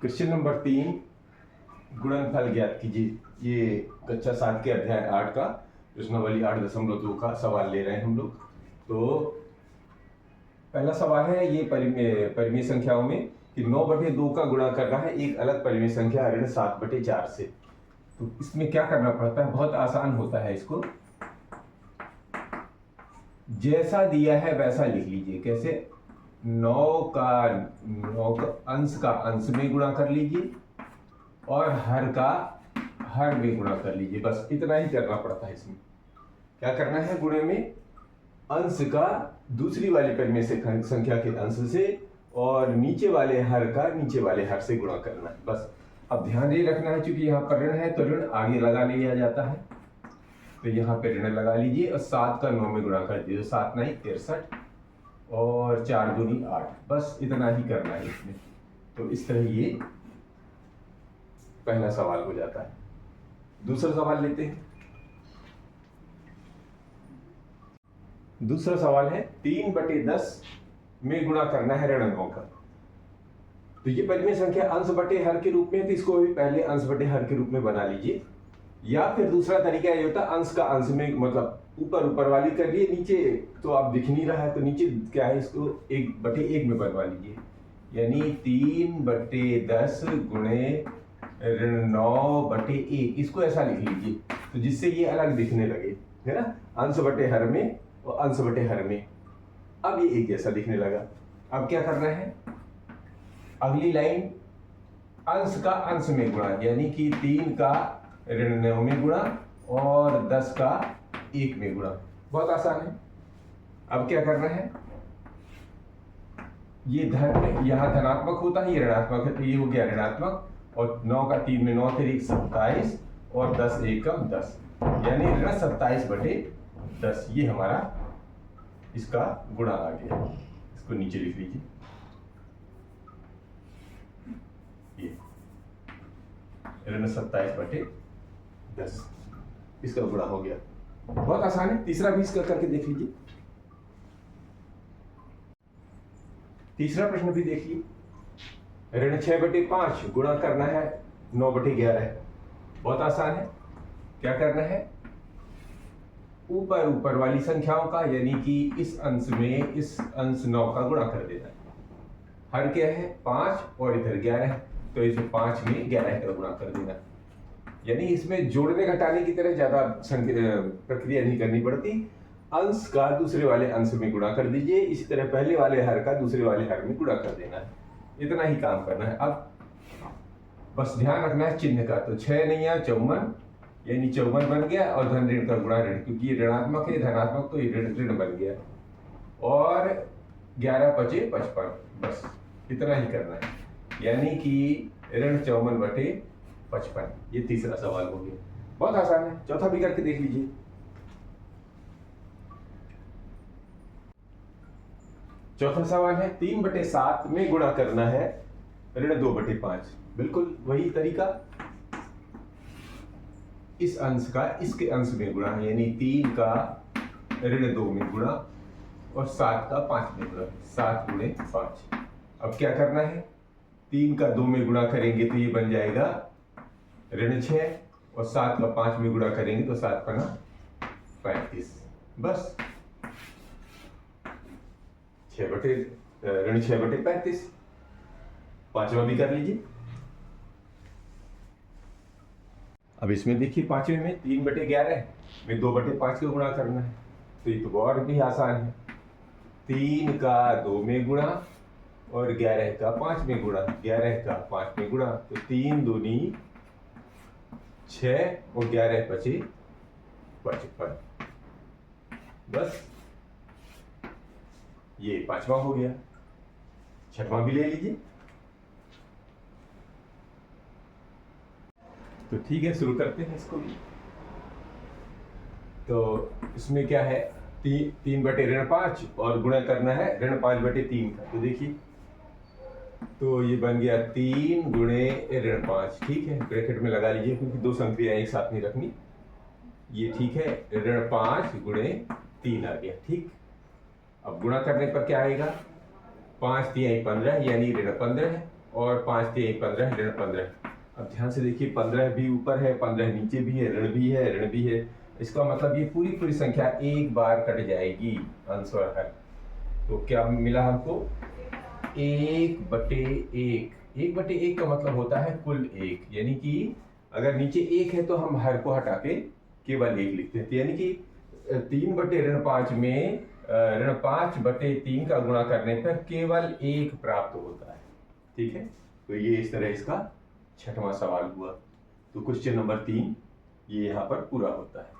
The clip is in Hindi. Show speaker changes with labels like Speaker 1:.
Speaker 1: क्वेश्चन नंबर 3, गुणनफल ज्ञात कीजिए। ये कक्षा 7 के अध्याय 8 का प्रश्नावली 8.2 का सवाल ले रहे हैं हम लोग। तो पहला सवाल है ये परिमेय संख्याओं में कि 9/2 का गुणा करना है एक अलग परिमेय संख्या ऋण 7/4 से। तो इसमें क्या करना पड़ता है, बहुत आसान होता है। इसको जैसा दिया है वैसा लिख लीजिए। कैसे? 9 का अंश का अंश में गुणा कर लीजिए और हर का हर में गुणा कर लीजिए। बस इतना ही करना पड़ता है। इसमें क्या करना है, गुणे में अंश का दूसरी वाली परिमेय संख्या के अंश से और नीचे वाले हर का नीचे वाले हर से गुणा करना है। बस अब ध्यान ये रखना है, चूंकि यहाँ पर ऋण है तो ऋण आगे लगा लिया जाता है। तो यहाँ पे ऋण लगा लीजिए और 7 का 9 में गुणा कर दीजिए। 7 9 63 और 4 दूनी 8। बस इतना ही करना है इसमें। तो इस तरह ये पहला सवाल हो जाता है। दूसरा सवाल लेते हैं। दूसरा सवाल है 3/10 में गुणा करना है ऋण 9 का। तो ये परिमेय संख्या अंश बटे हर के रूप में है, तो इसको भी पहले अंश बटे हर के रूप में बना लीजिए। या फिर दूसरा तरीका ये होता है, अंश का अंश में मतलब ऊपर वाली कर लिए, नीचे तो आप दिख नहीं रहा है तो नीचे क्या है, इसको 1/1 में बनवा लीजिए। यानी 3/10 गुणे ऋण 9/1, इसको ऐसा लिख लीजिए तो जिससे ये अलग दिखने लगे, है ना। अंश बटे हर में और अंश बटे हर में, अब ये एक जैसा दिखने लगा। अब क्या करना है, अगली लाइन अंश का अंश में गुणा, यानी कि 3 का ऋण 9 में गुणा और 10 का 1 में गुणा। बहुत आसान है। अब क्या करना है, ये धन यहाँ धनात्मक होता है, ये ऋणात्मक है, तो ये हो गया ऋणात्मक। और 9 का 3 में 9 3 27 और 10 1 का 10, यानी ऋण 27/10। ये हमारा इसका गुणा आ गया। इसको नीचे लिख लीजिए। ये ऋण 27/10 इसका गुणा हो गया। बहुत आसान है। तीसरा भी इसका करके देख लीजिए। तीसरा प्रश्न भी देखिए। ऋण 6/5 गुणा करना है 9/11। बहुत आसान है। क्या करना है, ऊपर वाली संख्याओं का, यानी कि इस अंश में इस अंश 9 का गुणा कर देना है। हर क्या है 5 और इधर 11 है, तो इसे 5 में 11 का गुणा कर देना। यानी इसमें जोड़ने घटाने की तरह ज्यादा प्रक्रिया नहीं करनी पड़ती। अंश का दूसरे वाले अंश में गुणा कर दीजिए, इसी तरह पहले वाले हर का दूसरे वाले हर में गुणा कर देना है। इतना ही काम करना है। अब बस ध्यान रखना है चिन्ह का। तो 6 नहीं है 54, यानी 54 बन गया और धन ऋण का गुणा ऋण, क्योंकि ये ऋणात्मक है धनात्मक, तो ये ऋण बन गया। और 11 5 55, बस इतना ही करना है। यानी कि ऋण 54/55। ये तीसरा सवाल हो गया। बहुत आसान है। चौथा भी करके देख लीजिए। चौथा सवाल है 3/7 में गुणा करना है ऋण 2/5। बिल्कुल वही तरीका, इस अंश का इसके अंश में गुणा, यानी 3 का ऋण 2 में गुणा और 7 का 5 में गुणा। 7 गुणे 5। अब क्या करना है, 3 का 2 में गुणा करेंगे तो ये बन जाएगा ऋण 6 और 7 का 5 में गुणा करेंगे तो 7 5 35। बस ऋण 6/35। पांचवा भी कर लीजिए। अब इसमें देखिए पांचवे में 3/11 में 2/5 का गुणा करना है, तो ये तो और भी आसान है। 3 का 2 में गुणा और 11 का 5 में गुणा, 11 का 5 में गुणा, तो 3 दूनी 6 और 11 5 55। बस ये पांचवा हो गया। छठवां भी ले लीजिए। तो ठीक है, शुरू करते हैं इसको भी। तो इसमें क्या है, 3/5 और गुणा करना है ऋण 5/3 का। तो देखिए, तो ये बन गया 3 गुणे ऋण 5। ठीक है, ब्रैकेट में लगा लीजिए क्योंकि दो संक्रियाएं एक साथ नहीं रखनी। ये ठीक है, ऋण 5 गुणे 3 आ गया। ठीक, अब गुणा करने पर क्या आएगा, 5 3 15, यानी ऋण 15 है। और 5 3 15 ऋण 15। अब ध्यान से देखिए 15 भी ऊपर है, 15 नीचे भी है, ऋण भी है, ऋण भी है। इसका मतलब ये पूरी पूरी संख्या एक बार कट जाएगी, अंश और हर। तो क्या मिला हमको? 1/1। 1/1 का मतलब होता है कुल 1, यानी कि अगर नीचे 1 है तो हम हर को हटा के केवल 1 लिखते हैं। यानी कि 3/5 में ऋण 5/3 का गुणा करने पर केवल 1 प्राप्त होता है। ठीक है, तो ये इस तरह इसका 6वां सवाल हुआ। तो क्वेश्चन नंबर 3 ये यहाँ पर पूरा होता है।